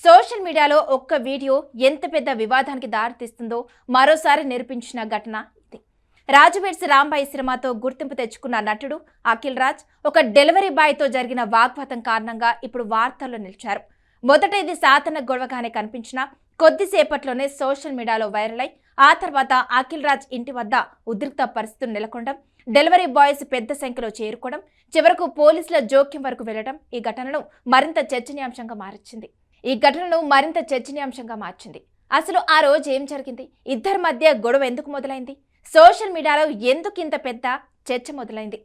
Social మీడియాలో ఒక్క video ఎంత పెద్ద వివాదానికి దారితీస్తుందో మరోసారి నిరూపించిన ఘటన ఇది. రాజువేడ్స్ రాంబాయి సినిమాతో గుర్తింపు తెచ్చుకున్న నటుడు అఖిల్ రాజ్ ఒక డెలివరీ బాయ్తో జరిగిన వాగ్వాదం కారణంగా ఇప్పుడు వార్తల్లో నిలిచారు. మొదట ఇది సాధారణ గొడవగానే కనిపించినా కొద్దిసేపట్లోనే సోషల్ మీడియాలో వైరల్ అయి ఆ తర్వాత అఖిల్ రాజ్ ఇంటి వద్ద ఉద్రిక్త పరిస్థితులు నెలకొనడం, డెలివరీ బాయ్స్ పెద్ద సంఖ్యలో చేరుకోవడం, చివరకు పోలీసుల జోక్యం వరకు వెళ్లడం ఈ ఘటనను మరింత చర్చనీయాంశంగా మార్చింది. అసలు ఆ రోజు ఏం జరిగింది? ఇద్దరి మధ్య గొడవ ఎందుకు మొదలైంది? సోషల్ మీడియాలో ఎందుకు ఇంత పెద్ద చర్చ మొదలైంది?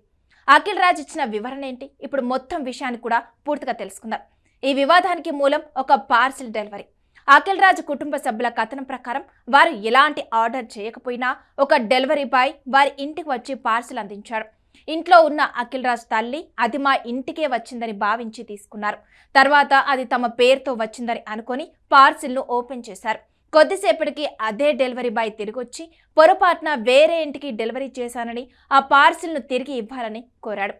అఖిల్ రాజ్ ఇచ్చిన వివరణ ఏంటి? ఇప్పుడు మొత్తం విషయాన్ని కూడా పూర్తిగా తెలుసుకుందాం. ఈ వివాదానికి మూలం ఒక పార్సిల్ డెలివరీ. అఖిల్ రాజ్ కుటుంబ సభ్యుల కథనం ప్రకారం వారు ఎలాంటి ఆర్డర్ చేయకపోయినా ఒక డెలివరీ బాయ్ వారి ఇంటికి వచ్చి పార్సిల్ అందించాడు. ఇంట్లో ఉన్న అఖిల్ రాజ్ తల్లి అది మా ఇంటికే వచ్చిందని భావించి తీసుకున్నారు. తర్వాత అది తమ పేరుతో వచ్చిందని అనుకొని పార్సిల్ను ఓపెన్ చేశారు. కొద్దిసేపటికి అదే డెలివరీ బాయ్ తిరిగొచ్చి పొరపాటున వేరే ఇంటికి డెలివరీ చేశానని ఆ పార్సిల్ను తిరిగి ఇవ్వాలని కోరాడు.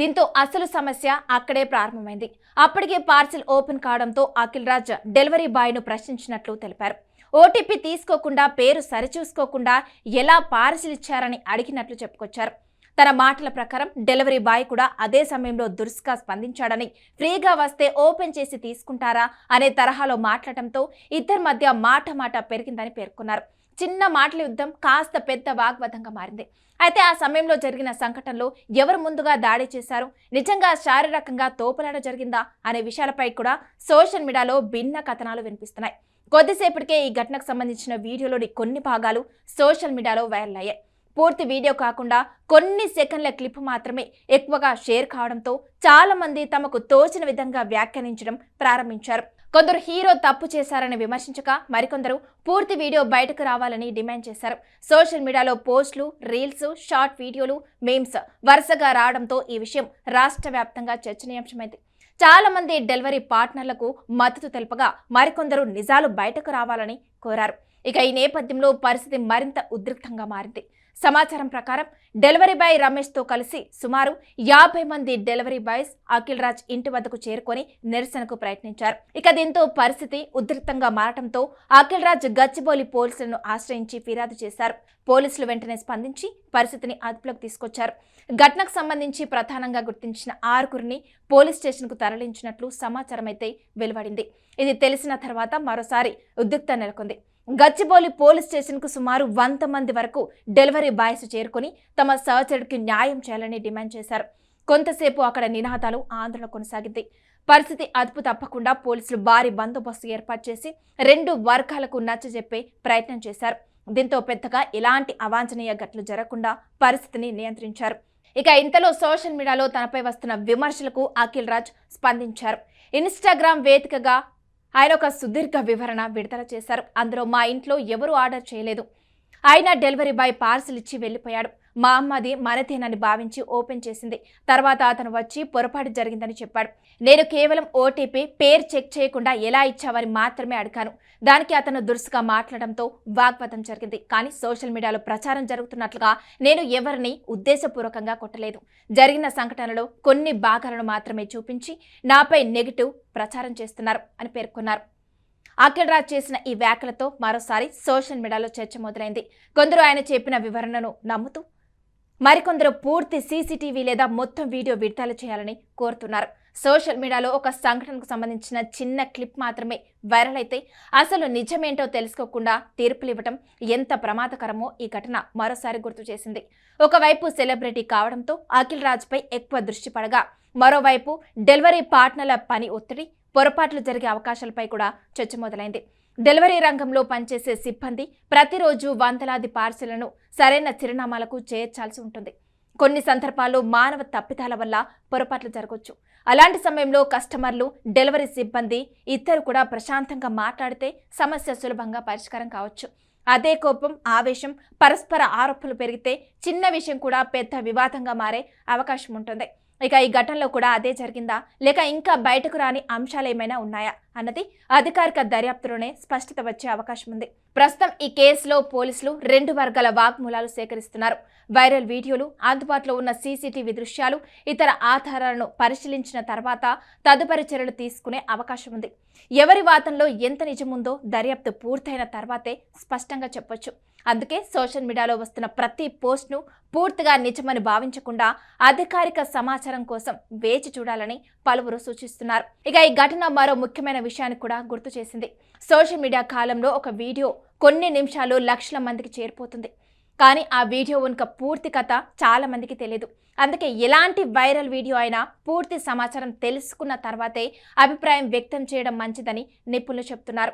దీంతో అసలు సమస్య అక్కడే ప్రారంభమైంది. అప్పటికే పార్సిల్ ఓపెన్ కావడంతో అఖిల్ రాజ్ డెలివరీ బాయ్ను ప్రశ్నించినట్లు తెలిపారు. ఓటీపీ తీసుకోకుండా, పేరు సరిచూసుకోకుండా ఎలా పార్సిల్ ఇచ్చారని అడిగినట్లు చెప్పుకొచ్చారు. తన మాటల ప్రకారం డెలివరీ బాయ్ కూడా అదే సమయంలో దురుసుగా స్పందించాడని, ఫ్రీగా వస్తే ఓపెన్ చేసి తీసుకుంటారా అనే తరహాలో మాట్లాడటంతో ఇద్దరి మధ్య మాట పెరిగిందని పేర్కొన్నారు. చిన్న మాటల యుద్ధం కాస్త పెద్ద వాగ్వాదంగా మారింది. అయితే ఆ సమయంలో జరిగిన సంఘటనలో ఎవరు ముందుగా దాడి చేశారు, నిజంగా శారీరకంగా తోపులాట జరిగిందా అనే విషయాలపై కూడా సోషల్ మీడియాలో భిన్న కథనాలు వినిపిస్తున్నాయి. కొద్దిసేపటికే ఈ ఘటనకు సంబంధించిన వీడియోలోని కొన్ని భాగాలు సోషల్ మీడియాలో వైరల్ అయ్యాయి. పూర్తి వీడియో కాకుండా కొన్ని సెకండ్ల క్లిప్ మాత్రమే ఎక్కువగా షేర్ కావడంతో చాలా మంది తమకు తోచిన విధంగా వ్యాఖ్యానించడం ప్రారంభించారు. కొందరు హీరో తప్పు చేశారని విమర్శించగా, మరికొందరు పూర్తి వీడియో బయటకు రావాలని డిమాండ్ చేశారు. సోషల్ మీడియాలో పోస్టులు, రీల్స్, షార్ట్ వీడియోలు, మీమ్స్ వరుసగా రావడంతో ఈ విషయం రాష్ట్ర వ్యాప్తంగా చర్చనీయాంశమైంది. చాలా మంది డెలివరీ పార్ట్నర్లకు మద్దతు తెలుపగా, మరికొందరు నిజాలు బయటకు రావాలని కోరారు. ఇక ఈ నేపథ్యంలో పరిస్థితి మరింత ఉద్రిక్తంగా మారింది. సమాచారం ప్రకారం డెలివరీ బాయ్ రమేష్తో కలిసి సుమారు 50 మంది డెలివరీ బాయ్స్ అఖిల్ రాజ్ ఇంటి వద్దకు చేరుకొని నిరసనకు ప్రయత్నించారు. ఇక దీంతో పరిస్థితి ఉద్రిక్తంగా మారడంతో అఖిల్ రాజ్ గచ్చిబౌలి పోలీసులను ఆశ్రయించి ఫిర్యాదు చేశారు. పోలీసులు వెంటనే స్పందించి పరిస్థితిని అదుపులోకి తీసుకొచ్చారు. ఘటనకు సంబంధించి ప్రధానంగా గుర్తించిన 6గురిని పోలీస్ స్టేషన్కు తరలించినట్లు సమాచారం అయితే వెలువడింది. ఇది తెలిసిన తర్వాత మరోసారి ఉద్రిక్తత నెలకొంది. గచ్చిబౌలి పోలీస్ స్టేషన్కు సుమారు 100 మంది వరకు డెలివరీ బాయ్స్ చేరుకొని తమ సహచరుడికి న్యాయం చేయాలని డిమాండ్ చేశారు. కొంతసేపు అక్కడ నినాదాలు, ఆందోళన కొనసాగింది. పరిస్థితి అదుపు తప్పకుండా పోలీసులు భారీ బందోబస్తు ఏర్పాటు చేసి 2 వర్గాలకు నచ్చజెప్పే ప్రయత్నం చేశారు. దీంతో పెద్దగా ఎలాంటి అవాంఛనీయ ఘటనలు జరగకుండా పరిస్థితిని నియంత్రించారు. ఇక ఇంతలో సోషల్ మీడియాలో తనపై వస్తున్న విమర్శలకు అఖిల్ రాజ్ స్పందించారు. ఇన్స్టాగ్రామ్ వేదికగా ఆయన ఒక సుదీర్ఘ వివరణ విడుదల చేశారు. అందులో మా ఇంట్లో ఎవరూ ఆర్డర్ చేయలేదు, ఆయన డెలివరీ బాయ్ పార్సిల్ ఇచ్చి వెళ్ళిపోయాడు. మా అమ్మది మనదేనని భావించి ఓపెన్ చేసింది. తర్వాత అతను వచ్చి పొరపాటు జరిగిందని చెప్పాడు. నేను కేవలం ఓటీపీ, పేరు చెక్ చేయకుండా ఎలా ఇచ్చావని మాత్రమే అడిగాను. దానికి అతను దురుసుగా మాట్లాడడంతో వాగ్వాదం జరిగింది. కానీ సోషల్ మీడియాలో ప్రచారం జరుగుతున్నట్లుగా నేను ఎవరిని ఉద్దేశపూర్వకంగా కొట్టలేదు. జరిగిన సంఘటనలో కొన్ని భాగాలను మాత్రమే చూపించి నాపై నెగిటివ్ ప్రచారం చేస్తున్నారు అని పేర్కొన్నారు. అఖిల్ రాజ్ చేసిన ఈ వ్యాఖ్యలతో మరోసారి సోషల్ మీడియాలో చర్చ మొదలైంది. కొందరు ఆయన చెప్పిన వివరణను నమ్ముతూ, మరికొందరు పూర్తి సీసీటీవీ లేదా మొత్తం వీడియో విడుదల చేయాలని కోరుతున్నారు. సోషల్ మీడియాలో ఒక సంఘటనకు సంబంధించిన చిన్న క్లిప్ మాత్రమే వైరల్ అయితే అసలు నిజమేంటో తెలుసుకోకుండా తీర్పులు ఇవ్వటం ఎంత ప్రమాదకరమో ఈ ఘటన మరోసారి గుర్తు చేసింది. ఒకవైపు సెలబ్రిటీ కావడంతో అఖిల్ రాజ్పై ఎక్కువ దృష్టి పడగా, మరోవైపు డెలివరీ పార్ట్నర్ల పని ఒత్తిడి, పొరపాట్లు జరిగే అవకాశాలపై కూడా చర్చ మొదలైంది. డెలివరీ రంగంలో పనిచేసే సిబ్బంది ప్రతిరోజు వందలాది పార్సిళ్లను సరైన చిరునామాలకు చేర్చాల్సి ఉంటుంది. కొన్ని సందర్భాల్లో మానవ తప్పిదాల వల్ల పొరపాట్లు జరగవచ్చు. అలాంటి సమయంలో కస్టమర్లు, డెలివరీ సిబ్బంది ఇద్దరు కూడా ప్రశాంతంగా మాట్లాడితే సమస్య సులభంగా పరిష్కారం కావచ్చు. అదే కోపం, ఆవేశం, పరస్పర ఆరోపణలు పెరిగితే చిన్న విషయం కూడా పెద్ద వివాదంగా మారే అవకాశం ఉంటుంది. ఇక ఈ ఘటనలో కూడా అదే జరిగిందా లేక ఇంకా బయటకు రాని అంశాలు ఏమైనా ఉన్నాయా అన్నది అధికారిక దర్యాప్తులోనే స్పష్టత వచ్చే అవకాశం ఉంది. ప్రస్తుతం ఈ కేసులో పోలీసులు 2 వర్గాల వాగ్మూలాలు సేకరిస్తున్నారు. వైరల్ వీడియోలు, అందుబాటులో ఉన్న సీసీటీవీ దృశ్యాలు, ఇతర ఆధారాలను పరిశీలించిన తర్వాత తదుపరి చర్యలు తీసుకునే అవకాశం ఉంది. ఎవరి వాదనలో ఎంత నిజముందో దర్యాప్తు పూర్తయిన తర్వాతే స్పష్టంగా చెప్పొచ్చు. అందుకే సోషల్ మీడియాలో వస్తున్న ప్రతి పోస్ట్ను పూర్తిగా నిజమని భావించకుండా అధికారిక సమాచారం కోసం వేచి చూడాలని పలువురు సూచిస్తున్నారు. ఇక ఈ ఘటన మరో ముఖ్యమైన విషయాన్ని కూడా గుర్తు చేసింది. సోషల్ మీడియా కాలంలో ఒక వీడియో కొన్ని నిమిషాలు లక్షల మందికి చేరిపోతుంది. కానీ ఆ వీడియో వెనుక పూర్తి కథ చాలా మందికి తెలియదు. అందుకే ఎలాంటి వైరల్ వీడియో అయినా పూర్తి సమాచారం తెలుసుకున్న తర్వాతే అభిప్రాయం వ్యక్తం చేయడం మంచిదని నిపుణులు చెప్తున్నారు.